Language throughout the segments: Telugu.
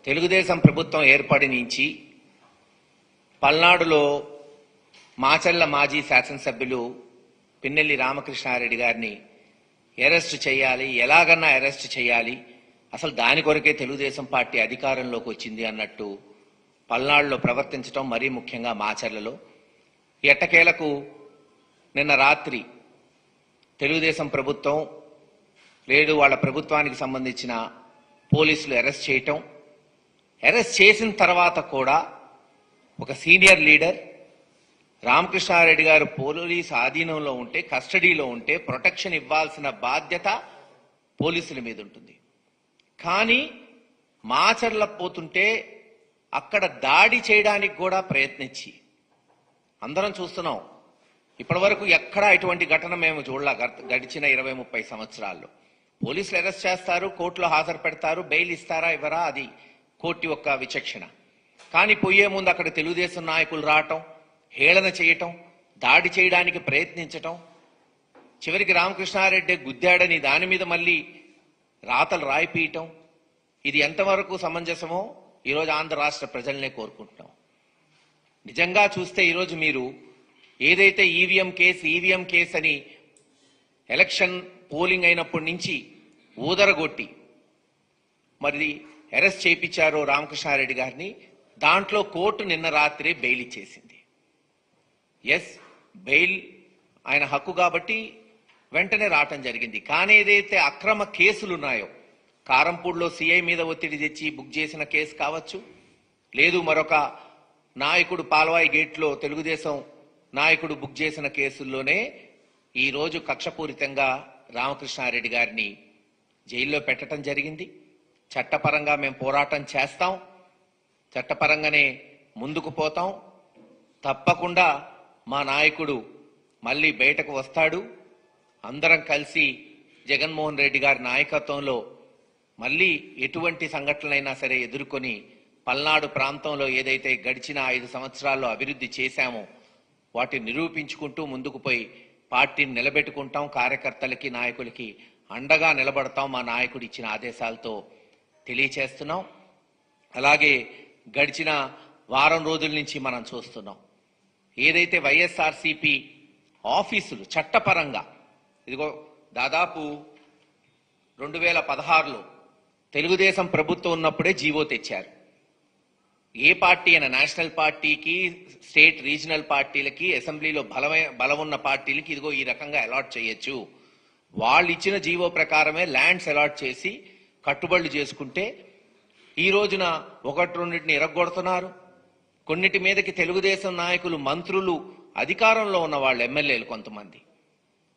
తెలుగుదేశం ప్రభుత్వం ఏర్పడి నుంచి పల్నాడులో మాచర్ల మాజీ శాసనసభ్యులు పిన్నెల్లి రామకృష్ణారెడ్డి గారిని అరెస్ట్ చేయాలి, ఎలాగన్నా అరెస్ట్ చేయాలి, అసలు దాని కొరకే తెలుగుదేశం పార్టీ అధికారంలోకి వచ్చింది అన్నట్టు పల్నాడులో ప్రవర్తించడం, మరీ ముఖ్యంగా మాచర్లలో. ఎట్టకేలకు నిన్న రాత్రి తెలుగుదేశం ప్రభుత్వం లేదు వాళ్ళ ప్రభుత్వానికి సంబంధించిన పోలీసులు అరెస్ట్ చేయటం, అరెస్ట్ చేసిన తర్వాత కూడా ఒక సీనియర్ లీడర్ రామకృష్ణారెడ్డి గారు పోలీసు ఆధీనంలో ఉంటే, కస్టడీలో ఉంటే ప్రొటెక్షన్ ఇవ్వాల్సిన బాధ్యత పోలీసుల మీద ఉంటుంది. కానీ మాచర్ల పోతుంటే అక్కడ దాడి చేయడానికి కూడా ప్రయత్నించి అందరం చూస్తున్నాం. ఇప్పటి వరకు ఎక్కడా ఇటువంటి ఘటన మేము చూడలా. గడిచిన 20-30 సంవత్సరాల్లో పోలీసులు అరెస్ట్ చేస్తారు, కోర్టులో హాజరు పెడతారు, బెయిల్ ఇస్తారా ఇవ్వరా అది కోర్టు యొక్క విచక్షణ. కానీ పోయే ముందు అక్కడ తెలుగుదేశం నాయకులు రావటం, హేళన చేయటం, దాడి చేయడానికి ప్రయత్నించటం, చివరికి రామకృష్ణారెడ్డి గుద్దాడని దాని మీద మళ్ళీ రాతలు రాయిపీయటం, ఇది ఎంతవరకు సమంజసమో ఈరోజు ఆంధ్ర రాష్ట్ర ప్రజలనే కోరుకుంటున్నాం. నిజంగా చూస్తే ఈరోజు మీరు ఏదైతే ఈవీఎం కేసు అని ఎలక్షన్ పోలింగ్ అయినప్పటి నుంచి ఊదరగొట్టి మరి అరెస్ట్ చేయించారో రామకృష్ణారెడ్డి గారిని, దాంట్లో కోర్టు నిన్న రాత్రి బెయిల్ ఇచ్చేసింది. ఎస్, బెయిల్ ఆయన హక్కు కాబట్టి వెంటనే రావటం జరిగింది. కానీ ఏదైతే అక్రమ కేసులు ఉన్నాయో, కారంపూడిలో సిఐ మీద ఒత్తిడి తెచ్చి బుక్ చేసిన కేసు కావచ్చు, లేదు మరొక నాయకుడు పాల్వాయి గేట్లో తెలుగుదేశం నాయకుడు బుక్ చేసిన కేసుల్లోనే ఈరోజు కక్షపూరితంగా రామకృష్ణారెడ్డి గారిని జైల్లో పెట్టడం జరిగింది. చట్టపరంగా మేము పోరాటం చేస్తాం, చట్టపరంగానే ముందుకు పోతాం. తప్పకుండా మా నాయకుడు మళ్ళీ బయటకు వస్తాడు. అందరం కలిసి జగన్మోహన్ రెడ్డి గారి నాయకత్వంలో మళ్ళీ ఎటువంటి సంఘటనలైనా సరే ఎదుర్కొని పల్నాడు ప్రాంతంలో ఏదైతే గడిచిన 5 సంవత్సరాల్లో అభివృద్ధి చేశామో వాటిని నిరూపించుకుంటూ ముందుకు పోయి పార్టీని నిలబెట్టుకుంటాం. కార్యకర్తలకి, నాయకులకి అండగా నిలబడతాం. మా నాయకుడు ఇచ్చిన ఆదేశాలతో తెలియచేస్తున్నాం. అలాగే గడిచిన వారం రోజుల నుంచి మనం చూస్తున్నాం, ఏదైతే వైఎస్ఆర్సీపీ ఆఫీసులు చట్టపరంగా, ఇదిగో దాదాపు 2016లో తెలుగుదేశం ప్రభుత్వం ఉన్నప్పుడే జీవో తెచ్చారు. ఏ పార్టీ అయినా, నేషనల్ పార్టీకి, స్టేట్ రీజనల్ పార్టీలకి, అసెంబ్లీలో బలం ఉన్న పార్టీలకి ఇదిగో ఈ రకంగా అలాట్ చేయొచ్చు. వాళ్ళు ఇచ్చిన జీవో ప్రకారమే ల్యాండ్స్ అలాట్ చేసి కట్టుబడులు చేసుకుంటే ఈ రోజున 1-2 ఇరగొడుతున్నారు. కొన్నిటి మీదకి తెలుగుదేశం నాయకులు, మంత్రులు, అధికారంలో ఉన్న వాళ్ళు, ఎమ్మెల్యేలు కొంతమంది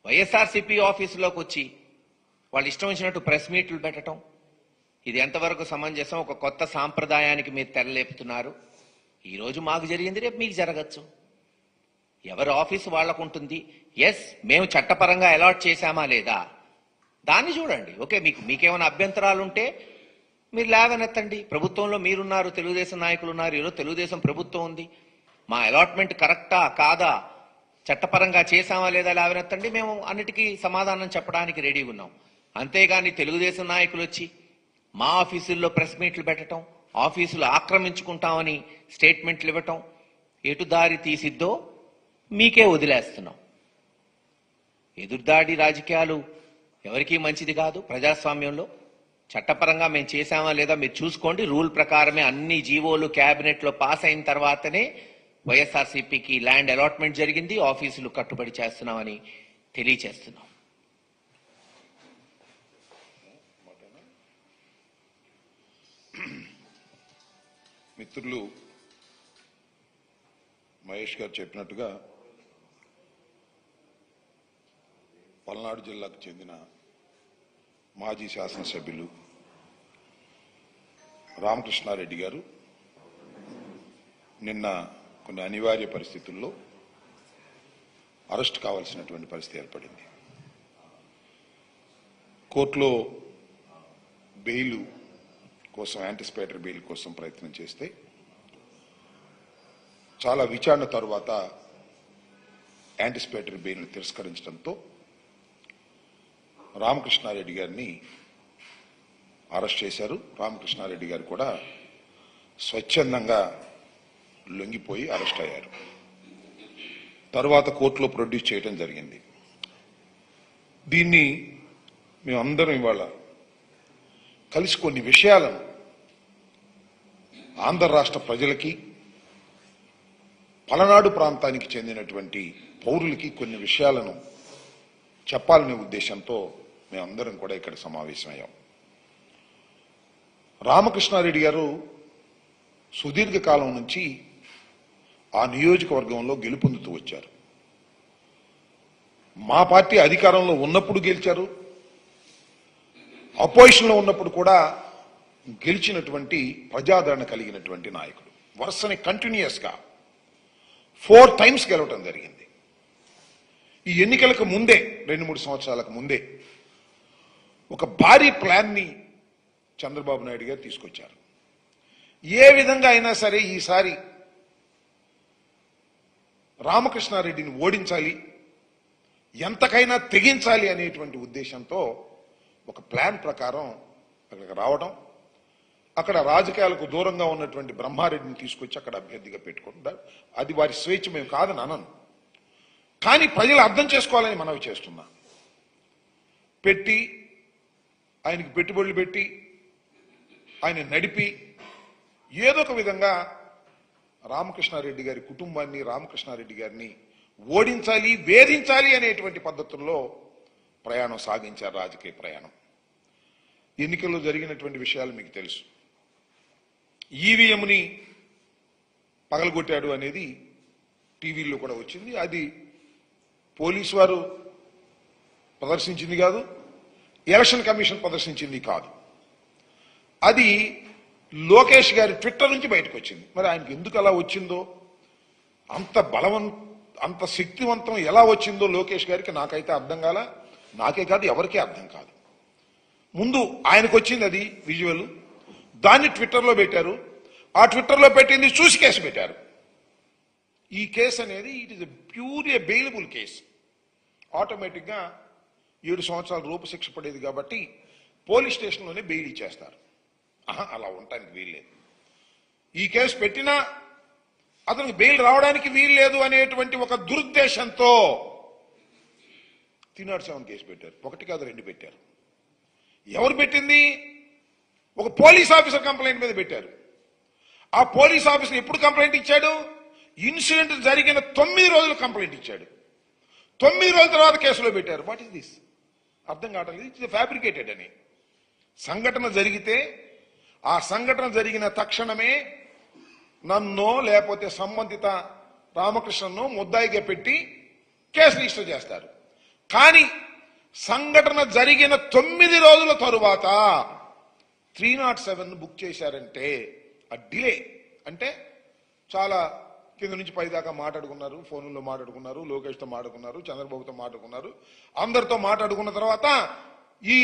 వైఎస్ఆర్సీపీ ఆఫీసులోకి వచ్చి వాళ్ళు ఇష్టం వచ్చినట్టు ప్రెస్ మీట్లు పెట్టడం, ఇది ఎంతవరకు సమంజసం? ఒక కొత్త సాంప్రదాయానికి మీరు తెరలేపుతున్నారు. ఈరోజు మాకు జరిగింది రేపు మీకు జరగచ్చు. ఎవరి ఆఫీసు వాళ్లకు ఉంటుంది. ఎస్, మేము చట్టపరంగా అలాట్ చేశామా లేదా దాన్ని చూడండి. ఓకే, మీకేమైనా అభ్యంతరాలు ఉంటే మీరు లేవనెత్తండి. ప్రభుత్వంలో మీరున్నారు, తెలుగుదేశం నాయకులు ఉన్నారు, ఈరోజు తెలుగుదేశం ప్రభుత్వం ఉంది. మా అలాట్మెంట్ కరెక్టా కాదా, చట్టపరంగా చేశామా లేదా లేవనెత్తండి. మేము అన్నిటికీ సమాధానం చెప్పడానికి రెడీగా ఉన్నాం. అంతేగాని తెలుగుదేశం నాయకులు వచ్చి మా ఆఫీసుల్లో ప్రెస్ మీట్లు పెట్టడం, ఆఫీసులు ఆక్రమించుకుంటామని స్టేట్మెంట్లు ఇవ్వటం ఎటు దారి తీసిద్దో మీకే వదిలేస్తున్నాం. ఎదురుదాడి రాజకీయాలు ఎవరికీ మంచిది కాదు. ప్రజాస్వామ్యంలో చట్టపరంగా మేము చేశామా లేదా మీరు చూసుకోండి. రూల్ ప్రకారమే అన్ని జీవోలు క్యాబినెట్లో పాస్ అయిన తర్వాతనే వైఎస్ఆర్సీపీకి ల్యాండ్ అలాట్మెంట్ జరిగింది. ఆఫీసులు కట్టుబడి చేస్తున్నామని తెలియచేస్తున్నాం. మిత్రులు మహేష్ గారు చెప్పినట్టుగా పల్నాడు జిల్లాకు చెందిన మాజీ శాసనసభ్యులు రామకృష్ణారెడ్డి గారు నిన్న కొన్ని అనివార్య పరిస్థితుల్లో అరెస్ట్ కావాల్సినటువంటి పరిస్థితి ఏర్పడింది. కోర్టులో బెయిల్ కోసం, యాంటిసిపేటరీ బెయిల్ కోసం ప్రయత్నం చేస్తే చాలా విచారణ తర్వాత యాంటిసిపేటరీ బెయిల్ను తిరస్కరించడంతో రామకృష్ణారెడ్డి గారిని అరెస్ట్ చేశారు. రామకృష్ణారెడ్డి గారు కూడా స్వచ్ఛందంగా లొంగిపోయి అరెస్ట్ అయ్యారు. తర్వాత కోర్టులో ప్రొడ్యూస్ చేయడం జరిగింది. దీన్ని మేమందరం ఇవాళ కలిసి కొన్ని విషయాలను ఆంధ్ర రాష్ట్ర ప్రజలకి, పలనాడు ప్రాంతానికి చెందినటువంటి పౌరులకి కొన్ని విషయాలను చెప్పాలనే ఉద్దేశంతో మేమందరం కూడా ఇక్కడ సమావేశమయ్యాం. రామకృష్ణారెడ్డి గారు సుదీర్ఘకాలం నుంచి ఆ నియోజకవర్గంలో గెలుపొందుతూ వచ్చారు. మా పార్టీ అధికారంలో ఉన్నప్పుడు గెలిచారు, అపోజిషన్లో ఉన్నప్పుడు కూడా గెలిచినటువంటి ప్రజాదరణ కలిగినటువంటి నాయకుడు. వరుసని కంటిన్యూస్గా 4 times గెలవటం జరిగింది. ఈ ఎన్నికలకు ముందే 2-3 సంవత్సరాలకు ముందే ఒక భారీ ప్లాన్ని చంద్రబాబు నాయుడు గారు తీసుకొచ్చారు. ఏ విధంగా అయినా సరే ఈసారి రామకృష్ణారెడ్డిని ఓడించాలి, ఎంతకైనా తెగించాలి అనేటువంటి ఉద్దేశంతో ఒక ప్లాన్ ప్రకారం అక్కడికి రావడం, అక్కడ రాజకీయాలకు దూరంగా ఉన్నటువంటి బ్రహ్మారెడ్డిని తీసుకొచ్చి అక్కడ అభ్యర్థిగా పెట్టుకుంటారు. అది వారి స్వేచ్ఛ, మేము కాదని అనను. కానీ ప్రజలు అర్థం చేసుకోవాలని మనవి చేస్తున్నా. పెట్టి ఆయనకి పెట్టుబడులు పెట్టి ఆయన నడిపి ఏదో ఒక విధంగా రామకృష్ణారెడ్డి గారి కుటుంబాన్ని, రామకృష్ణారెడ్డి గారిని ఓడించాలి, వేధించాలి అనేటువంటి పద్ధతుల్లో ప్రయాణం సాగించారు, రాజకీయ ప్రయాణం. ఎన్నికల్లో జరిగినటువంటి విషయాలు మీకు తెలుసు. ఈవీఎంని పగలగొట్టాడు అనేది టీవీల్లో కూడా వచ్చింది. అది పోలీసు వారు ప్రదర్శించింది కాదు, ఎలక్షన్ కమిషన్ ప్రదర్శించింది కాదు. అది లోకేష్ గారి ట్విట్టర్ నుంచి బయటకు వచ్చింది. మరి ఆయనకి ఎందుకు అలా వచ్చిందో, అంత శక్తివంతం ఎలా వచ్చిందో లోకేష్ గారికి నాకైతే అర్థం కాల. నాకే కాదు, ఎవరికీ అర్థం కాదు. ముందు ఆయనకు వచ్చింది అది విజువల్, దాన్ని ట్విట్టర్లో పెట్టారు. ఆ ట్విట్టర్లో పెట్టింది చూసి కేసు పెట్టారు. ఈ కేసు అనేది it is purely bailable case. ఆటోమేటిక్గా 7 సంవత్సరాల రూపశిక్ష పడేది కాబట్టి పోలీస్ స్టేషన్లోనే బెయిల్ ఇచ్చేస్తారు. అలా ఉండటానికి వీల్లేదు. ఈ కేసు పెట్టినా అతనికి బెయిల్ రావడానికి వీల్లేదు అనేటువంటి ఒక దురుద్దేశంతో 307 కేసు పెట్టారు. 1 కాదు 2 పెట్టారు. ఎవరు పెట్టింది? ఒక పోలీస్ ఆఫీసర్ కంప్లైంట్ మీద పెట్టారు. ఆ పోలీస్ ఆఫీసర్ ఎప్పుడు కంప్లైంట్ ఇచ్చాడు? ఇన్సిడెంట్ జరిగిన 9 రోజులు కంప్లైంట్ ఇచ్చాడు. 9 రోజుల తర్వాత కేసులో పెట్టారు. What is this? అర్థం కావట్లేదు. ఇట్స్ ఫ్యాబ్రికేటెడ్ అని. సంఘటన జరిగితే ఆ సంఘటన జరిగిన తక్షణమే నన్నో లేకపోతే సంబంధిత రామకృష్ణను ముద్దాయిగా పెట్టి కేసు రిజిస్టర్ చేస్తారు. కానీ సంఘటన జరిగిన 9 రోజుల తరువాత 307 బుక్ చేశారంటే ఆ డిలే అంటే చాలా కింద నుంచి పై దాకా మాట్లాడుకున్నారు, ఫోన్లో మాట్లాడుకున్నారు, లోకేష్తో మాట్లాడుకున్నారు, చంద్రబాబుతో మాట్లాడుకున్నారు, అందరితో మాట్లాడుకున్న తర్వాత ఈ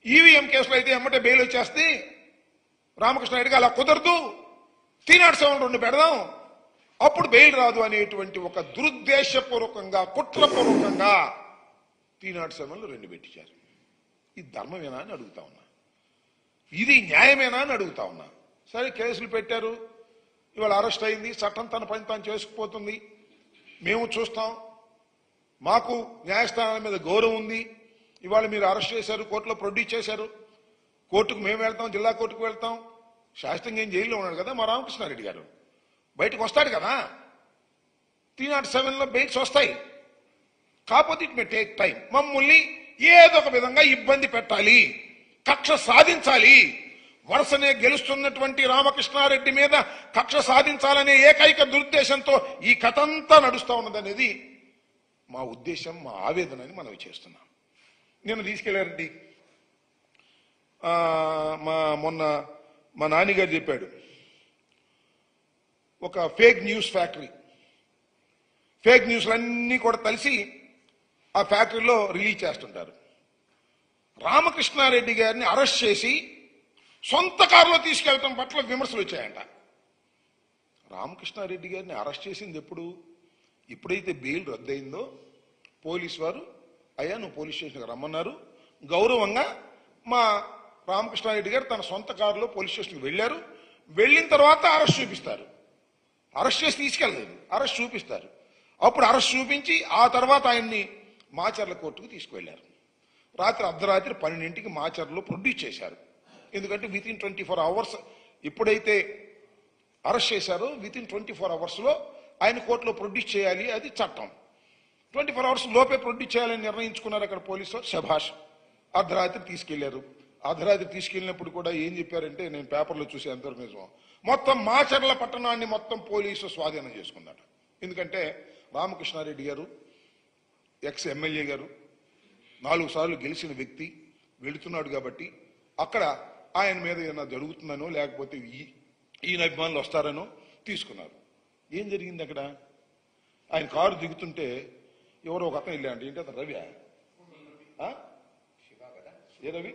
ఈవీఎం కేసులో అయితే ఎమ్మటే బెయిల్ వచ్చేస్తే రామకృష్ణారెడ్డికి అలా కుదరదు, 307 2 పెడదాం, అప్పుడు బెయిల్ రాదు అనేటువంటి ఒక దురుద్దేశపూర్వకంగా, కుట్రపూర్వకంగా 307 2 పెట్టించారు. ఇది ధర్మమేనా అని అడుగుతా ఉన్నా, ఇది న్యాయమేనా అని అడుగుతా ఉన్నా. సరే కేసులు పెట్టారు, ఇవాళ అరెస్ట్ అయింది, చట్టం తన పని తాను చేసుకుపోతుంది, మేము చూస్తాం, మాకు న్యాయస్థానాల మీద గౌరవం ఉంది. ఇవాళ మీరు అరెస్ట్ చేశారు, కోర్టులో ప్రొడ్యూస్ చేశారు, కోర్టుకు మేము వెళ్తాం, జిల్లా కోర్టుకు వెళ్తాం. శాస్త్రంగా ఏం జైల్లో ఉన్నాడు కదా మా రామకృష్ణారెడ్డి గారు, బయటకు వస్తాడు కదా, 307లో బెయిల్స్ వస్తాయి. కాకపోతే ఇట్ మే టేక్ టైం. మమ్మల్ని ఏదో ఒక విధంగా ఇబ్బంది పెట్టాలి, కక్ష సాధించాలి, వరుసనే గెలుస్తున్నటువంటి రామకృష్ణారెడ్డి మీద కక్ష సాధించాలనే ఏకైక దురుద్దేశంతో ఈ కథంతా నడుస్తూ ఉన్నదనేది మా ఉద్దేశం, మా ఆవేదన అని మనం చేస్తున్నాం. నేను తీసుకెళ్లారండి, మొన్న మా నాన్నగారు చెప్పాడు, ఒక ఫేక్ న్యూస్ ఫ్యాక్టరీ, ఫేక్ న్యూస్లన్నీ కూడా కలిసి ఆ ఫ్యాక్టరీలో రిలీజ్ చేస్తుంటారు. రామకృష్ణారెడ్డి గారిని అరెస్ట్ చేసి సొంత కారులో తీసుకెళ్లటం పట్ల విమర్శలు వచ్చాయంట. రామకృష్ణారెడ్డి గారిని అరెస్ట్ చేసింది ఎప్పుడైతే బెయిల్ రద్దయిందో పోలీసు వారు, అయ్యా నువ్వు పోలీస్ స్టేషన్కి రమ్మన్నారు, గౌరవంగా మా రామకృష్ణారెడ్డి గారు తన సొంత కారులో పోలీస్ స్టేషన్కి వెళ్ళారు. వెళ్ళిన తర్వాత అరెస్ట్ చూపిస్తారు. అరెస్ట్ చేసి తీసుకెళ్ళలేదు, అరెస్ట్ చూపిస్తారు. అప్పుడు అరెస్ట్ చూపించి ఆ తర్వాత ఆయన్ని మాచర్ల కోర్టుకు తీసుకువెళ్లారు. రాత్రి అర్ధరాత్రి 12ంటికి మాచర్లో ప్రొడ్యూస్ చేశారు. ఎందుకంటే వితిన్ 24 అవర్స్ ఎప్పుడైతే అరెస్ట్ చేశారో వితిన్ 24 అవర్స్లో ఆయన కోర్టులో ప్రొడ్యూస్ చేయాలి, అది చట్టం. 24 అవర్స్ లోపే ప్రొడ్యూస్ చేయాలని నిర్ణయించుకున్నారు అక్కడ పోలీసు. శభాష్. అర్ధరాత్రి తీసుకెళ్లారు. అర్ధరాత్రి తీసుకెళ్ళినప్పుడు కూడా ఏం చెప్పారంటే, నేను పేపర్లో చూసి ఎంతవరకు నిజం, మొత్తం మాచర్ల పట్టణాన్ని మొత్తం పోలీసు స్వాధీనం చేసుకున్నాడు. ఎందుకంటే రామకృష్ణారెడ్డి గారు ఎక్స్ ఎమ్మెల్యే గారు 4 సార్లు గెలిచిన వ్యక్తి వెళుతున్నాడు కాబట్టి అక్కడ ఆయన మీద ఏమైనా జరుగుతుందనో లేకపోతే ఈయన అభిమానులు వస్తారనో తీసుకున్నారు. ఏం జరిగింది అక్కడ? ఆయన కారు దిగుతుంటే ఎవరో ఒక అతను వెళ్ళాడు. ఏంటి అతను? రవి? ఏ రవి?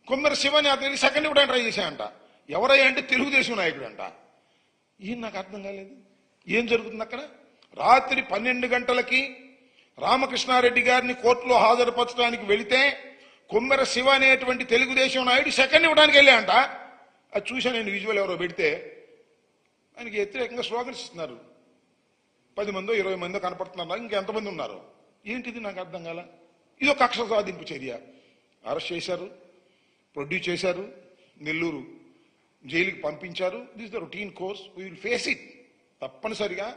కొమ్మరి శివని అతనికి సెకండ్ ఇవ్వడానికి ట్రై చేశాయంట. ఎవరయ్యా అంటే తెలుగుదేశం నాయకుడు అంట. ఈయన నాకు అర్థం కాలేదు, ఏం జరుగుతుంది అక్కడ? రాత్రి 12 గంటలకి రామకృష్ణారెడ్డి గారిని కోర్టులో హాజరుపరచడానికి వెళితే కొమ్మెర శివ అనేటువంటి తెలుగుదేశం నాయుడు సెకండ్ ఇవ్వడానికి వెళ్ళాయంట. అది చూశాను నేను, విజువల్ ఎవరో పెడితే. ఆయనకి వ్యతిరేకంగా స్లోగన్స్ ఇస్తున్నారు. 10 మందో 20 మందో కనపడుతున్నారు, ఇంకెంతమంది ఉన్నారు? ఏంటిది నాకు అర్థం కాల. ఇది ఒక కక్ష సాధింపు చర్య. అరెస్ట్ చేశారు, ప్రొడ్యూస్ చేశారు, నెల్లూరు జైలుకి పంపించారు. This the routine course, we will face it. తప్పనిసరిగా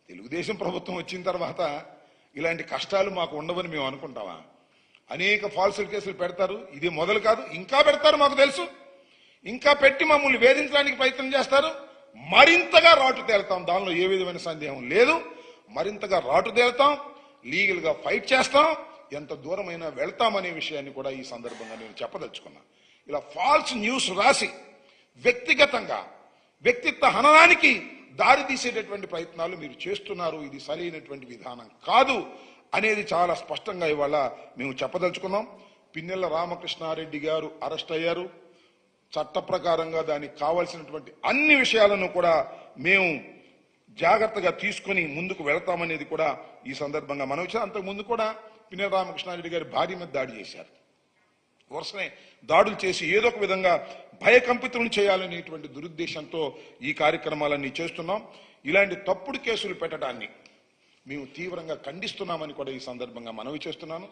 తెలుగుదేశం ప్రభుత్వం వచ్చిన తర్వాత ఇలాంటి కష్టాలు మాకు ఉండవని మేము అనుకుంటామా? అనేక ఫాల్స్ కేసులు పెడతారు. ఇది మొదలు కాదు, ఇంకా పెడతారు, మాకు తెలుసు. ఇంకా పెట్టి మమ్మల్ని వేధించడానికి ప్రయత్నం చేస్తారు. మరింతగా రాటు తేలుతాం, దానిలో ఏ విధమైన సందేహం లేదు. మరింతగా రాటు తేలుతాం, లీగల్ గా ఫైట్ చేస్తాం, ఎంత దూరమైనా వెళ్తామనే విషయాన్ని కూడా ఈ సందర్భంగా నేను చెప్పదలుచుకున్నా. ఇలా ఫాల్స్ న్యూస్ రాసి వ్యక్తిగతంగా వ్యక్తిత్వ హననానికి దారి తీసేటటువంటి ప్రయత్నాలు మీరు చేస్తున్నారు. ఇది సరైనటువంటి విధానం కాదు అనేది చాలా స్పష్టంగా ఇవాళ మేము చెప్పదలుచుకున్నాం. పిన్నెల రామకృష్ణారెడ్డి గారు అరెస్ట్ అయ్యారు. చట్ట ప్రకారంగా దానికి కావాల్సినటువంటి అన్ని విషయాలను కూడా మేము జాగ్రత్తగా తీసుకుని ముందుకు వెళతామనేది కూడా ఈ సందర్భంగా మనం వచ్చాం. అంతకుముందు కూడా పిన్నెల రామకృష్ణారెడ్డి గారి భార్య మీద దాడి చేశారు. వరుసనే దాడులు చేసి ఏదో ఒక విధంగా భయకంపితులను చేయాలనేటువంటి దురుద్దేశంతో ఈ కార్యక్రమాలన్నీ చేస్తున్నాం. ఇలాంటి తప్పుడు కేసులు పెట్టడాన్ని మేము తీవ్రంగా ఖండిస్తున్నామని కూడా ఈ సందర్భంగా మనవి చేస్తున్నాను.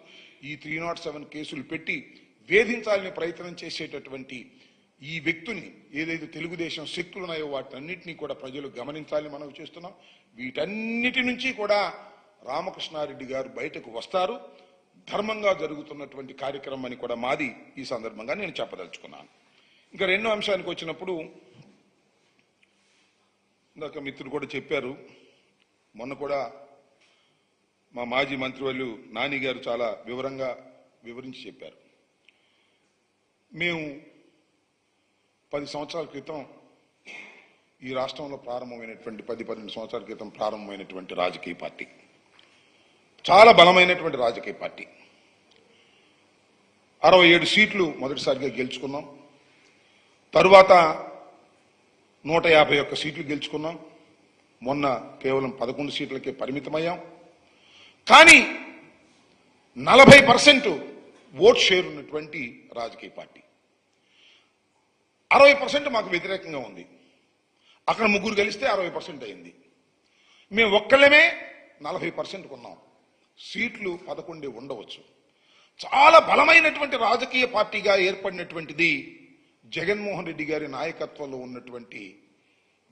ఈ 307 కేసులు పెట్టి వేధించాలని ప్రయత్నం చేసేటటువంటి ఈ వ్యక్తుని, ఏదైతే తెలుగుదేశం శక్తులు ఉన్నాయో వాటన్నిటినీ కూడా ప్రజలు గమనించాలని మనవి చేస్తున్నాం. వీటన్నిటి నుంచి కూడా రామకృష్ణారెడ్డి గారు బయటకు వస్తారు. ధర్మంగా జరుగుతున్నటువంటి కార్యక్రమం అని కూడా మాది ఈ సందర్భంగా నేను చెప్పదలుచుకున్నాను. ఇంకా రెండో అంశానికి వచ్చినప్పుడు, ఇందాక మిత్రులు కూడా చెప్పారు, మొన్న కూడా మా మాజీ మంత్రివర్యులు నాని గారు చాలా వివరించి చెప్పారు. మేము 10 సంవత్సరాల క్రితం ఈ రాష్ట్రంలో ప్రారంభమైనటువంటి 10-12 సంవత్సరాల క్రితం ప్రారంభమైనటువంటి రాజకీయ పార్టీ, చాలా బలమైనటువంటి రాజకీయ పార్టీ. 67 సీట్లు మొదటిసారిగా గెలుచుకున్నాం. తరువాత 151 సీట్లు గెలుచుకున్నాం. మొన్న కేవలం 11 సీట్లకే పరిమితమయ్యాం. కానీ 40% ఓట్ షేర్ ఉన్నటువంటి రాజకీయ పార్టీ. 60% మాకు వ్యతిరేకంగా ఉంది. అక్కడ 3 గెలిస్తే 60% అయింది. మేము ఒక్కళ్ళమే 40% కొన్నాం. సీట్లు 11 ఉండవచ్చు. చాలా బలమైనటువంటి రాజకీయ పార్టీగా ఏర్పడినటువంటిది జగన్మోహన్ రెడ్డి గారి నాయకత్వంలో ఉన్నటువంటి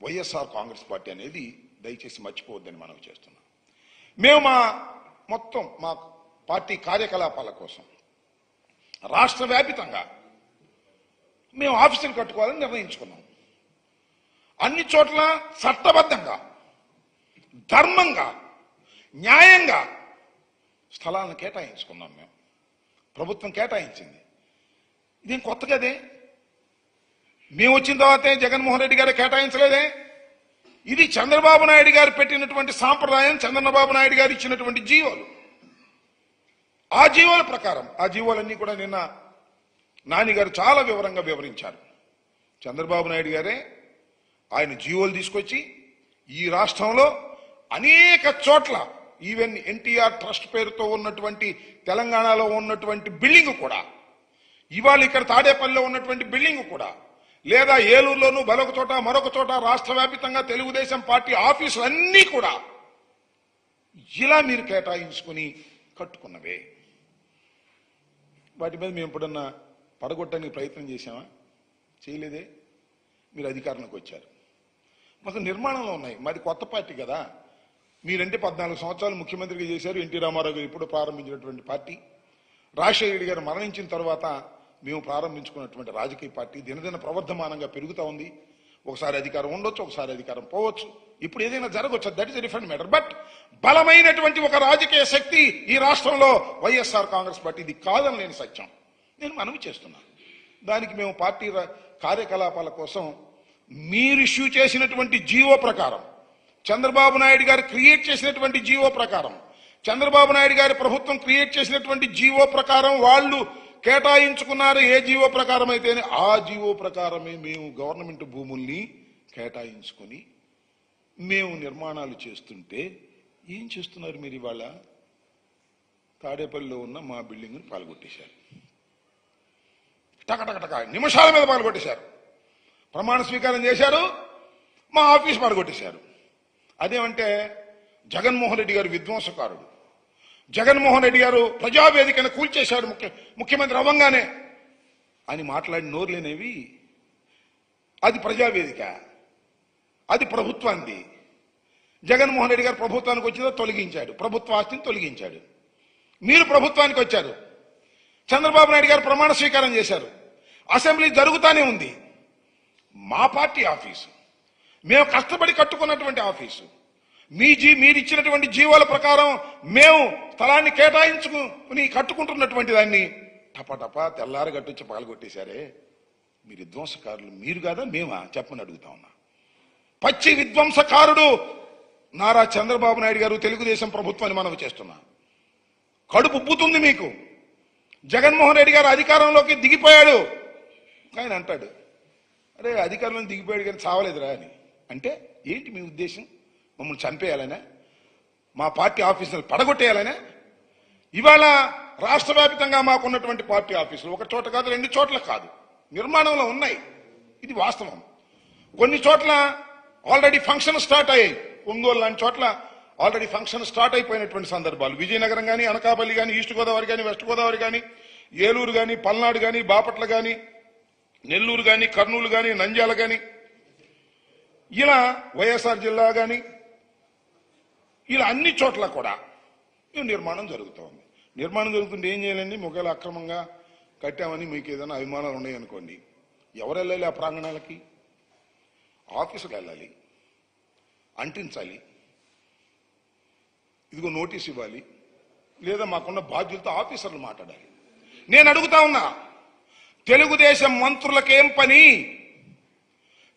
వైఎస్ఆర్ కాంగ్రెస్ పార్టీ అనేది దయచేసి మర్చిపోవద్దని మనం చేస్తున్నాం. మేము మా పార్టీ కార్యకలాపాల కోసం రాష్ట్ర వ్యాపితంగా మేము ఆఫీసులు కట్టుకోవాలని నిర్ణయించుకున్నాం. అన్ని చోట్ల చట్టబద్ధంగా, ధర్మంగా, న్యాయంగా స్థలాలను కేటాయించుకున్నాం. మేము ప్రభుత్వం కేటాయించింది. ఇదేం కొత్త కదే. మేము వచ్చిన తర్వాతే జగన్మోహన్ రెడ్డి గారు కేటాయించలేదే. ఇది చంద్రబాబు నాయుడు గారు పెట్టినటువంటి సాంప్రదాయం, చంద్రబాబు నాయుడు గారు ఇచ్చినటువంటి జీవోలు. ఆ జీవోల ప్రకారం, ఆ జీవోలన్నీ కూడా నిన్న నాని గారు చాలా వివరంగా వివరించారు. చంద్రబాబు నాయుడు గారే ఆయన జీవోలు తీసుకొచ్చి ఈ రాష్ట్రంలో అనేక చోట్ల, ఈవెన్ ఎన్టీఆర్ ట్రస్ట్ పేరుతో ఉన్నటువంటి తెలంగాణలో ఉన్నటువంటి బిల్డింగ్ కూడా, ఇవాళ ఇక్కడ తాడేపల్లిలో ఉన్నటువంటి బిల్డింగ్ కూడా, లేదా ఏలూరులోనూ మరొక చోట మరొక చోట రాష్ట్ర వ్యాప్తంగా తెలుగుదేశం పార్టీ ఆఫీసులన్నీ కూడా ఇలా మీరు కేటాయించుకుని కట్టుకున్నవే. వాటి మీద మేము ఎప్పుడన్నా పడగొట్టడానికి ప్రయత్నం చేశామా? చేయలేదే. మీరు అధికారంలోకి వచ్చారు, మాకు నిర్మాణంలో ఉన్నాయి. మాది కొత్త పార్టీ కదా. మీరంటే 14 సంవత్సరాలు ముఖ్యమంత్రిగా చేశారు. ఎన్టీ రామారావు గారు ఇప్పుడు ప్రారంభించినటువంటి పార్టీ, రాజశేఖర రెడ్డి గారు మరణించిన తర్వాత మేము ప్రారంభించుకున్నటువంటి రాజకీయ పార్టీ దినదిన ప్రవర్ధమానంగా పెరుగుతూ ఉంది. ఒకసారి అధికారం ఉండొచ్చు, ఒకసారి అధికారం పోవచ్చు, ఇప్పుడు ఏదైనా జరగవచ్చు. That is a different matter. But బలమైనటువంటి ఒక రాజకీయ శక్తి ఈ రాష్ట్రంలో వైఎస్ఆర్ కాంగ్రెస్ పార్టీ. ఇది కాదని నేను సత్యం, నేను మనవి చేస్తున్నాను. దానికి మేము పార్టీ కార్యకలాపాల కోసం మీరు ఇష్యూ చేసినటువంటి జీవో ప్రకారం, చంద్రబాబు నాయుడు గారు క్రియేట్ చేసినటువంటి జీవో ప్రకారం, చంద్రబాబు నాయుడు గారి ప్రభుత్వం క్రియేట్ చేసినటువంటి జీవో ప్రకారం వాళ్ళు కేటాయించుకున్నారు. ఏ జీవో ప్రకారం అయితేనే ఆ జీవో ప్రకారమే మేము గవర్నమెంట్ భూముల్ని కేటాయించుకొని మేము నిర్మాణాలు చేస్తుంటే ఏం చేస్తున్నారు మీరు? ఇవాళ తాడేపల్లిలో ఉన్న మా బిల్డింగ్ని పాల్గొట్టేశారు. టకటకటక నిమిషాల మీద పాల్గొట్టేశారు. ప్రమాణ స్వీకారం చేశారు, మా ఆఫీస్ పాల్గొట్టేశారు. అదేమంటే జగన్మోహన్ రెడ్డి గారు విధ్వంసకారుడు, జగన్మోహన్ రెడ్డి గారు ప్రజావేదికను కూల్చేశాడు ముఖ్యమంత్రి అవ్వంగానే అని మాట్లాడి నోరులేనేవి. అది ప్రజావేదిక, అది ప్రభుత్వాన్ని. జగన్మోహన్ రెడ్డి గారు ప్రభుత్వానికి వచ్చిందో తొలగించాడు, ప్రభుత్వ ఆస్తిని తొలగించాడు. మీరు ప్రభుత్వానికి వచ్చారు, చంద్రబాబు నాయుడు గారు ప్రమాణ స్వీకారం చేశారు, అసెంబ్లీ జరుగుతూనే ఉంది. మా పార్టీ ఆఫీసు, మేము కష్టపడి కట్టుకున్నటువంటి ఆఫీసు, మీరు ఇచ్చినటువంటి జీవోల ప్రకారం మేము స్థలాన్ని కేటాయించుకుని కట్టుకుంటున్నటువంటి దాన్ని టపటపా తెల్లారి గట్టొచ్చి పాల్గొట్టేశారే. మీరు విధ్వంసకారులు. మీరు కాదా మేమా చెప్పని అడుగుతా ఉన్నా. పచ్చి విధ్వంసకారుడు నారా చంద్రబాబు నాయుడు గారు, తెలుగుదేశం ప్రభుత్వాన్ని మనవి చేస్తున్నా. కడుపు ఉబ్బుతుంది మీకు. జగన్మోహన్ రెడ్డి గారు అధికారంలోకి దిగిపోయాడు, ఆయన అంటాడు అరే అధికారంలో దిగిపోయాడు కానీ చావలేదురా అని. అంటే ఏంటి మీ ఉద్దేశం? మమ్మల్ని చంపేయాలనే, మా పార్టీ ఆఫీసులు పడగొట్టేయాలనే? ఇవాళ రాష్ట్ర వ్యాప్తంగా మాకున్నటువంటి పార్టీ ఆఫీసులు ఒక చోట కాదు, 2 చోట్ల కాదు, నిర్మాణంలో ఉన్నాయి. ఇది వాస్తవం. కొన్ని చోట్ల ఆల్రెడీ ఫంక్షన్ స్టార్ట్ అయ్యాయి. ఒంగోలు లాంటి చోట్ల ఆల్రెడీ ఫంక్షన్ స్టార్ట్ అయిపోయినటువంటి సందర్భాలు. విజయనగరం కానీ, అనకాపల్లి కానీ, ఈస్ట్ గోదావరి కానీ, వెస్ట్ గోదావరి కానీ, ఏలూరు కానీ, పల్నాడు కానీ, బాపట్ల కానీ, నెల్లూరు కానీ, కర్నూలు కానీ, నంద్యాల కానీ, ఇలా వైఎస్ఆర్ జిల్లా కానీ, ఇలా అన్ని చోట్ల కూడా నిర్మాణం జరుగుతూ ఉంది. నిర్మాణం జరుగుతుంటే ఏం చేయాలండి? ఒకవేళ అక్రమంగా కట్టామని మీకు ఏదైనా అభిమానాలు ఉన్నాయనుకోండి, ఎవరు వెళ్ళాలి ఆ ప్రాంగణాలకి? ఆఫీసుకు వెళ్ళాలి, అంటించాలి, ఇదిగో నోటీస్ ఇవ్వాలి, లేదా మాకున్న బాధ్యులతో ఆఫీసర్లు మాట్లాడాలి. నేను అడుగుతా ఉన్నా, తెలుగుదేశం మంత్రులకేం పని?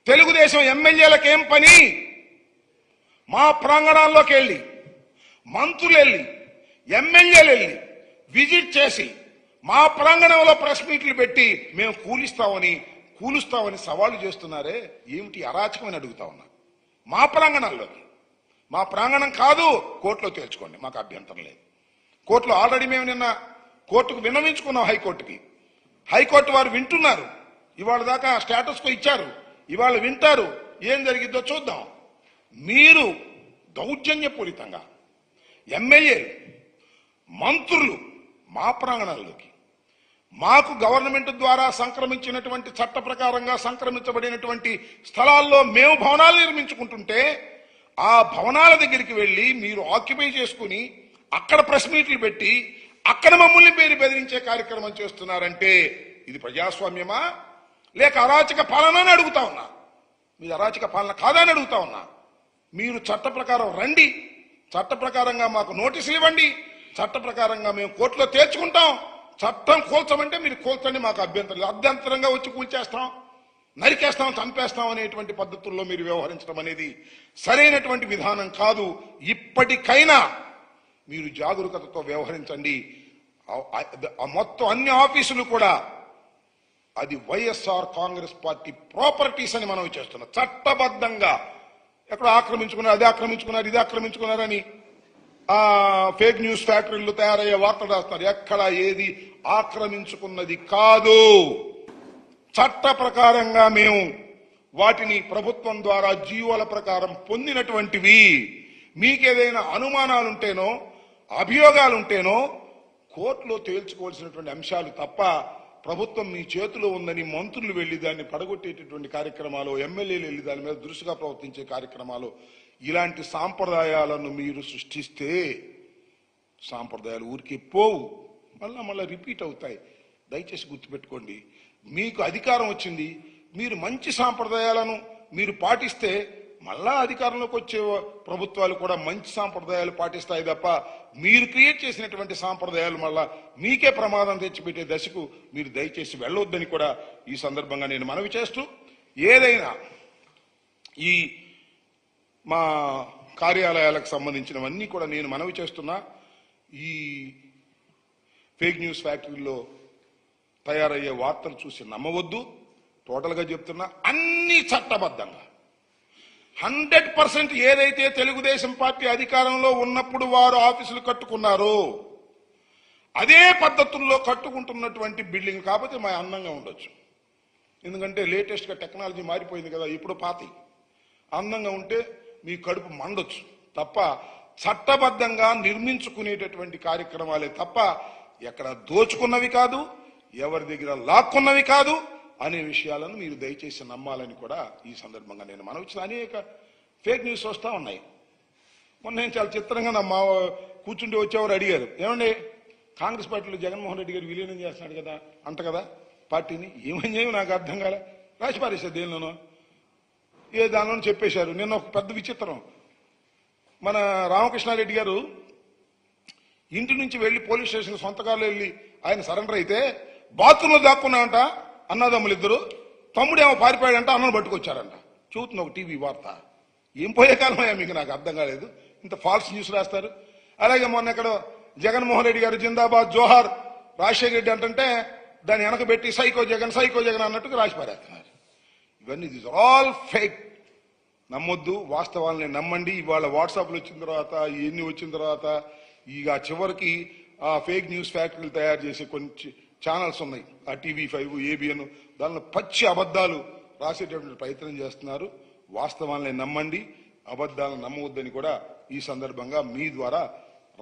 తెలుగుదేశం ఎమ్మెల్యేలకేం పని? మా ప్రాంగణాల్లోకి వెళ్ళి, మంత్రులు వెళ్ళి, ఎమ్మెల్యేలు వెళ్ళి విజిట్ చేసి మా ప్రాంగణంలో ప్రెస్ మీట్లు పెట్టి మేము కూలుస్తామని సవాళ్లు చేస్తున్నారే, ఏమిటి అరాచకమని అడుగుతా ఉన్నా. మా ప్రాంగణాల్లోకి, మా ప్రాంగణం కాదు, కోర్టులో తేల్చుకోండి, మాకు అభ్యంతరం లేదు. కోర్టులో ఆల్రెడీ మేము నిన్న కోర్టుకు విన్నవించుకున్నాం, హైకోర్టుకి. హైకోర్టు వారు వింటున్నారు. ఇవాళ దాకా స్టేటస్ కో ఇచ్చారు, ఇవాళ వింటారు. ఏం జరిగిద్దో చూద్దాం. మీరు దౌర్జన్యపూరితంగా ఎమ్మెల్యేలు, మంత్రులు మా ప్రాంగణాల్లోకి, మాకు గవర్నమెంట్ ద్వారా సంక్రమించినటువంటి చట్ట ప్రకారంగా సంక్రమించబడినటువంటి స్థలాల్లో మేము భవనాలు నిర్మించుకుంటుంటే ఆ భవనాల దగ్గరికి వెళ్ళి మీరు ఆక్యుపై చేసుకుని అక్కడ ప్రెస్ మీట్లు పెట్టి అక్కడ మమ్మల్ని బెదిరించే కార్యక్రమం చేస్తున్నారంటే ఇది ప్రజాస్వామ్యమా లేక అరాచక పాలన అని అడుగుతా ఉన్నా. మీది అరాచక పాలన కాదా అని అడుగుతా ఉన్నా. మీరు చట్ట ప్రకారం రండి, చట్ట ప్రకారంగా మాకు నోటీసులు ఇవ్వండి, చట్ట ప్రకారంగా మేము కోర్టులో తేల్చుకుంటాం. చట్టం కూల్చమంటే మీరు కూల్చండి, మాకు అభ్యంతరం. అభ్యంతరంగా వచ్చి కూల్చేస్తాం, నరికేస్తాం, చంపేస్తాం అనేటువంటి పద్ధతుల్లో మీరు వ్యవహరించడం అనేది సరైనటువంటి విధానం కాదు. ఇప్పటికైనా మీరు జాగరూకతతో వ్యవహరించండి. మొత్తం అన్ని ఆఫీసులు కూడా అది వైఎస్ఆర్ కాంగ్రెస్ పార్టీ ప్రాపర్టీస్ అని మనం చేస్తున్నాం. చట్టబద్ధంగా ఎక్కడ ఆక్రమించుకున్నారు, అది ఆక్రమించుకున్నారు, ఇది ఆక్రమించుకున్నారని ఫేక్ న్యూస్ ఫ్యాక్టరీలు తయారయ్యే వార్తలు రాస్తున్నారు. ఎక్కడ ఏది ఆక్రమించుకున్నది కాదు. చట్ట ప్రకారంగా మేము వాటిని ప్రభుత్వం ద్వారా జీవోల ప్రకారం పొందినటువంటివి. మీకేదైనా అనుమానాలుంటేనో అభియోగాలుంటేనో కోర్టులో తేల్చుకోవాల్సినటువంటి అంశాలు తప్ప ప్రభుత్వం మీ చేతిలో ఉందని మంత్రులు వెళ్లి దాన్ని పడగొట్టేటటువంటి కార్యక్రమాలు, ఎమ్మెల్యేలు వెళ్లి దాని మీద దృష్టిగా ప్రవర్తించే కార్యక్రమాలు, ఇలాంటి సాంప్రదాయాలను మీరు సృష్టిస్తే సాంప్రదాయాలు ఊరికి పోవు, మళ్ళా రిపీట్ అవుతాయి. దయచేసి గుర్తుపెట్టుకోండి, మీకు అధికారం వచ్చింది, మీరు మంచి సాంప్రదాయాలను మీరు పాటిస్తే మళ్ళా అధికారంలోకి వచ్చే ప్రభుత్వాలు కూడా మంచి సాంప్రదాయాలు పాటిస్తాయి తప్ప మీరు క్రియేట్ చేసినటువంటి సాంప్రదాయాలు మళ్ళా మీకే ప్రమాదం తెచ్చిపెట్టే దశకు మీరు దయచేసి వెళ్ళొద్దని కూడా ఈ సందర్భంగా నేను మనవి చేస్తూ, ఏదైనా ఈ మా కార్యాలయాలకు సంబంధించినవన్నీ కూడా నేను మనవి చేస్తున్నా, ఈ ఫేక్ న్యూస్ ఫ్యాక్టరీలో తయారయ్యే వార్తలు చూసి నమ్మవద్దు. టోటల్గా చెప్తున్నా, అన్ని చట్టబద్ధంగా 100% ఏదైతే తెలుగుదేశం పార్టీ అధికారంలో ఉన్నప్పుడు వారు ఆఫీసులు కట్టుకున్నారో అదే పద్ధతుల్లో కట్టుకుంటున్నటువంటి బిల్డింగ్. కాకపోతే మా అందంగా ఉండొచ్చు, ఎందుకంటే లేటెస్ట్గా టెక్నాలజీ మారిపోయింది కదా, ఇప్పుడు పాతి అందంగా ఉంటే మీ కడుపు మండొచ్చు తప్ప చట్టబద్ధంగా నిర్మించుకునేటటువంటి కార్యక్రమాలే తప్ప ఎక్కడ దోచుకున్నవి కాదు, ఎవరి దగ్గర లాక్కున్నవి కాదు అనే విషయాలను మీరు దయచేసి నమ్మాలని కూడా ఈ సందర్భంగా నేను మనవి. అనేక ఫేక్ న్యూస్ వస్తూ ఉన్నాయి. మొన్న నేను చాలా చిత్రంగా మా కూర్చుంటే వచ్చేవారు అడిగారు, ఏమండి కాంగ్రెస్ పార్టీలో జగన్మోహన్ రెడ్డి గారు విలీనం చేస్తున్నాడు కదా అంట కదా పార్టీని, ఏమని చేయవు నాకు అర్థం కాలే, రాసి పారేశారు దేనిలోనో దానిలో చెప్పేశారు. నిన్న ఒక పెద్ద విచిత్రం, మన రామకృష్ణారెడ్డి గారు ఇంటి నుంచి వెళ్లి పోలీస్ స్టేషన్ సొంతకాలు వెళ్ళి ఆయన సరెండర్ అయితే బాత్రూంలో దాక్కున్నాయంట అన్నదమ్ములు ఇద్దరు, తమ్ముడేమో పారిపోయాడంట, అన్నను పట్టుకొచ్చారంట. చూస్తున్న ఒక టీవీ వార్త. ఏం పోయే కాలమయ్యా మీకు, నాకు అర్థం కాలేదు. ఇంత ఫాల్స్ న్యూస్ రాస్తారు. అలాగే మొన్న ఇక్కడ జగన్మోహన్ రెడ్డి గారు జిందాబాద్ జోహార్ రాజశేఖర రెడ్డి అంటుంటే దాన్ని వెనకబెట్టి సైకో జగన్ అన్నట్టుగా రాసి పారేస్తున్నారు. ఇవన్నీ దిస్ ఆల్ ఫేక్. నమ్మొద్దు, వాస్తవాలని నమ్మండి. ఇవాళ వాట్సాప్లు వచ్చిన తర్వాత, ఇవన్నీ వచ్చిన తర్వాత ఇక చివరికి ఆ ఫేక్ న్యూస్ ఫ్యాక్టరీలు తయారు చేసే కొన్ని ఛానల్స్ ఉన్నాయి, ఆ TV5, ABN, దానిలో పచ్చి అబద్ధాలు రాసేటటువంటి ప్రయత్నం చేస్తున్నారు. వాస్తవాలని నమ్మండి, అబద్ధాలను నమ్మవద్దని కూడా ఈ సందర్భంగా మీ ద్వారా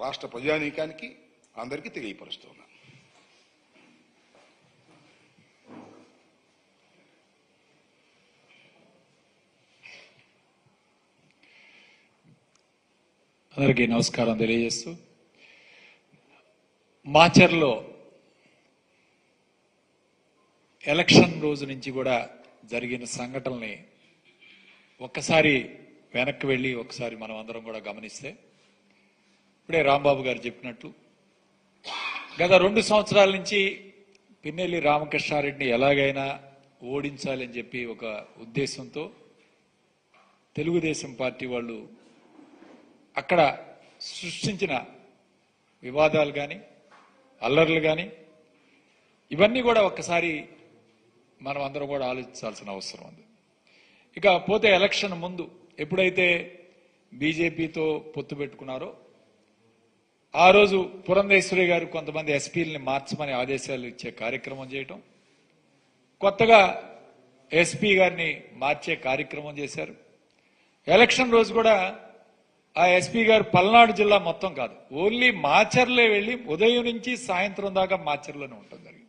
రాష్ట్ర ప్రజానీకానికి అందరికీ తెలియపరుస్తున్నా. అందరికీ నమస్కారం తెలియజేస్తూ, మాచర్లో ఎలక్షన్ రోజు నుంచి కూడా జరిగిన సంఘటనల్ని ఒక్కసారి వెనక్కి వెళ్ళి ఒకసారి మనం అందరం కూడా గమనిస్తే, ఇప్పుడే రాంబాబు గారు చెప్పినట్టు గత 2 సంవత్సరాల నుంచి పిన్నెల్లి రామకృష్ణారెడ్డిని ఎలాగైనా ఓడించాలని చెప్పి ఒక ఉద్దేశంతో తెలుగుదేశం పార్టీ వాళ్ళు అక్కడ సృష్టించిన వివాదాలు కానీ అల్లర్లు కానీ ఇవన్నీ కూడా ఒక్కసారి మనం అందరం కూడా ఆలోచించాల్సిన అవసరం ఉంది. ఇక పోతే ఎలక్షన్ ముందు ఎప్పుడైతే బీజేపీతో పొత్తు పెట్టుకున్నారో ఆ రోజు పురంధేశ్వరి గారు కొంతమంది ఎస్పీలని మార్చమని ఆదేశాలు ఇచ్చే కార్యక్రమం చేయటం, కొత్తగా ఎస్పీ గారిని మార్చే కార్యక్రమం చేశారు. ఎలక్షన్ రోజు కూడా ఆ ఎస్పీ గారు పల్నాడు జిల్లా మొత్తం కాదు, ఓన్లీ మాచర్లే వెళ్లి ఉదయం నుంచి సాయంత్రం దాకా మాచర్లోనే ఉంటుంది జరిగింది.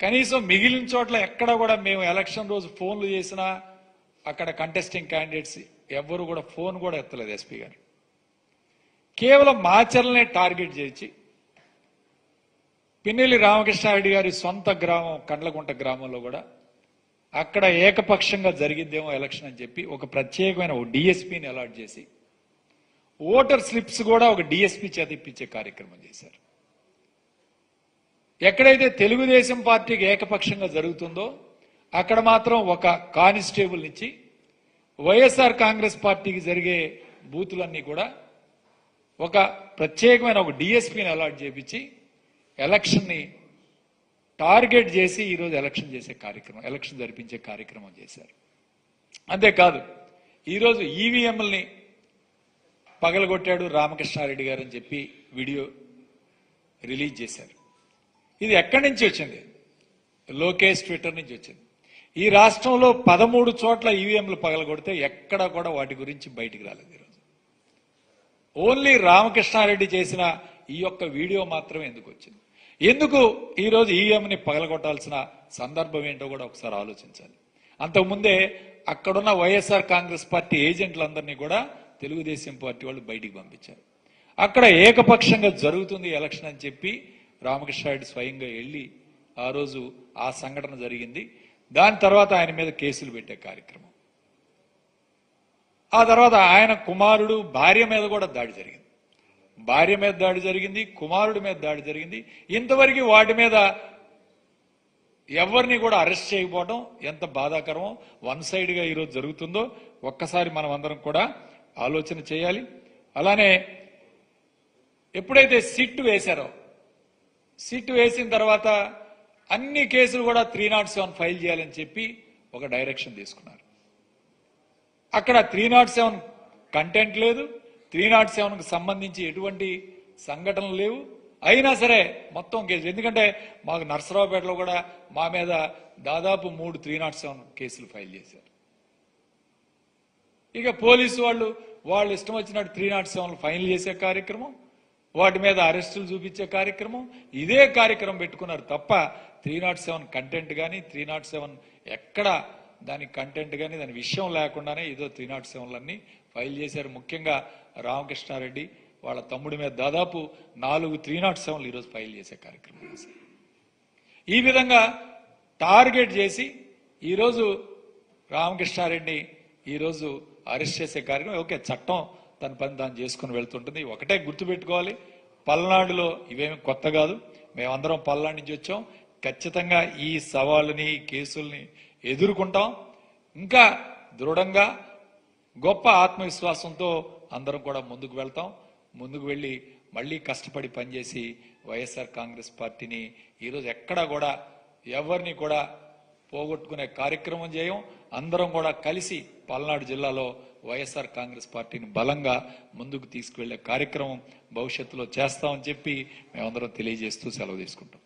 కనీసం మిగిలిన చోట్ల ఎక్కడ కూడా మేము ఎలక్షన్ రోజు ఫోన్లు చేసినా అక్కడ కంటెస్టింగ్ క్యాండిడేట్స్ ఎవ్వరు కూడా ఫోన్ కూడా ఎత్తలేదు ఎస్పీ గారు. కేవలం మాచర్లనే టార్గెట్ చేసి పిన్నెల్లి రామకృష్ణారెడ్డి గారి సొంత గ్రామం కండ్లగుంట గ్రామంలో కూడా అక్కడ ఏకపక్షంగా జరిగిద్దేమో ఎలక్షన్ అని చెప్పి ఒక ప్రత్యేకమైన ఒక డిఎస్పీని అలాట్ చేసి ఓటర్ స్లిప్స్ కూడా ఒక డిఎస్పీ చేత ఇప్పించే కార్యక్రమం చేశారు. ఎక్కడైతే తెలుగుదేశం పార్టీకి ఏకపక్షంగా జరుగుతుందో అక్కడ మాత్రం ఒక కానిస్టేబుల్ నుంచి వైఎస్ఆర్ కాంగ్రెస్ పార్టీకి జరిగే బూతులన్నీ కూడా ఒక ప్రత్యేకమైన ఒక డిఎస్పీని అలాట్ చేపించి ఎలక్షన్ని టార్గెట్ చేసి ఈరోజు ఎలక్షన్ జరిపించే కార్యక్రమం చేశారు. అంతేకాదు ఈరోజు ఈవీఎంలని పగలగొట్టాడు రామకృష్ణారెడ్డి గారు అని చెప్పి వీడియో రిలీజ్ చేశారు. ఇది ఎక్కడి నుంచి వచ్చింది? లోకేష్ ట్విట్టర్ నుంచి వచ్చింది. ఈ రాష్ట్రంలో 13 చోట్ల ఈవీఎంలు పగలగొడితే ఎక్కడా కూడా వాటి గురించి బయటికి రాలేదు ఈరోజు. ఓన్లీ రామకృష్ణారెడ్డి చేసిన ఈ యొక్క వీడియో మాత్రమే ఎందుకు వచ్చింది? ఎందుకు ఈరోజు ఈవీఎంని పగలగొట్టాల్సిన సందర్భం ఏంటో కూడా ఒకసారి ఆలోచించాలి. అంతకుముందే అక్కడున్న వైఎస్ఆర్ కాంగ్రెస్ పార్టీ ఏజెంట్లందరినీ కూడా తెలుగుదేశం పార్టీ వాళ్ళు బయటికి పంపించారు. అక్కడ ఏకపక్షంగా జరుగుతుంది ఎలక్షన్ అని చెప్పి రామకృష్ణారెడ్డి స్వయంగా వెళ్ళి ఆ రోజు ఆ సంఘటన జరిగింది. దాని తర్వాత ఆయన మీద కేసులు పెట్టే కార్యక్రమం, ఆ తర్వాత ఆయన కుమారుడు భార్య మీద కూడా దాడి జరిగింది. భార్య మీద దాడి జరిగింది, కుమారుడి మీద దాడి జరిగింది. ఇంతవరకు వాటి మీద ఎవరిని కూడా అరెస్ట్ చేయకపోవడం ఎంత బాధాకరమో, వన్ సైడ్గా ఈరోజు జరుగుతుందో ఒక్కసారి మనం అందరం కూడా ఆలోచన చేయాలి. అలానే ఎప్పుడైతే సిట్ వేశారో, సిట్ వేసిన తర్వాత అన్ని కేసులు కూడా 307 ఫైల్ చేయాలని చెప్పి ఒక డైరెక్షన్ తీసుకున్నారు. అక్కడ 307 కంటెంట్ లేదు, 307కు సంబంధించి ఎటువంటి సంఘటనలు లేవు. అయినా సరే మొత్తం కేసు, ఎందుకంటే మాకు నర్సరావుపేటలో కూడా మా మీద దాదాపు 3 307 కేసులు ఫైల్ చేశారు. ఇక పోలీసు వాళ్ళు ఇష్టం వచ్చినట్టు 307 ఫైల్ చేసే కార్యక్రమం, వాటి మీద అరెస్టులు చూపించే కార్యక్రమం, ఇదే కార్యక్రమం పెట్టుకున్నారు తప్ప 307 కంటెంట్ కానీ 307 ఎక్కడ దాని కంటెంట్ కానీ దాని విషయం లేకుండానే ఏదో 307లన్నీ ఫైల్ చేశారు. ముఖ్యంగా రామకృష్ణారెడ్డి వాళ్ళ తమ్ముడి మీద దాదాపు 4 307లు ఈరోజు ఫైల్ చేసే కార్యక్రమం చేశారు. ఈ విధంగా టార్గెట్ చేసి ఈరోజు రామకృష్ణారెడ్డిని ఈరోజు అరెస్ట్ చేసే కార్యక్రమం. ఓకే, చట్టం తన పని తాను చేసుకుని వెళ్తుంటుంది. ఒకటే గుర్తుపెట్టుకోవాలి, పల్నాడులో ఇవేమి కొత్త కాదు. మేమందరం పల్నాడు నుంచి వచ్చాం. ఖచ్చితంగా ఈ సవాళ్ళని, కేసుల్ని ఎదుర్కొంటాం. ఇంకా దృఢంగా గొప్ప ఆత్మవిశ్వాసంతో అందరం కూడా ముందుకు వెళ్తాం. ముందుకు వెళ్ళి మళ్ళీ కష్టపడి పనిచేసి వైఎస్ఆర్ కాంగ్రెస్ పార్టీని ఈరోజు ఎక్కడా కూడా ఎవరిని కూడా పోగొట్టుకునే కార్యక్రమం చేయం. అందరం కూడా కలిసి పల్నాడు జిల్లాలో వైఎస్ఆర్ కాంగ్రెస్ పార్టీని బలంగా ముందుకు తీసుకువెళ్లే కార్యక్రమం భవిష్యత్తులో చేస్తామని చెప్పి మేమందరం తెలియజేస్తూ సెలవు తీసుకుంటాం.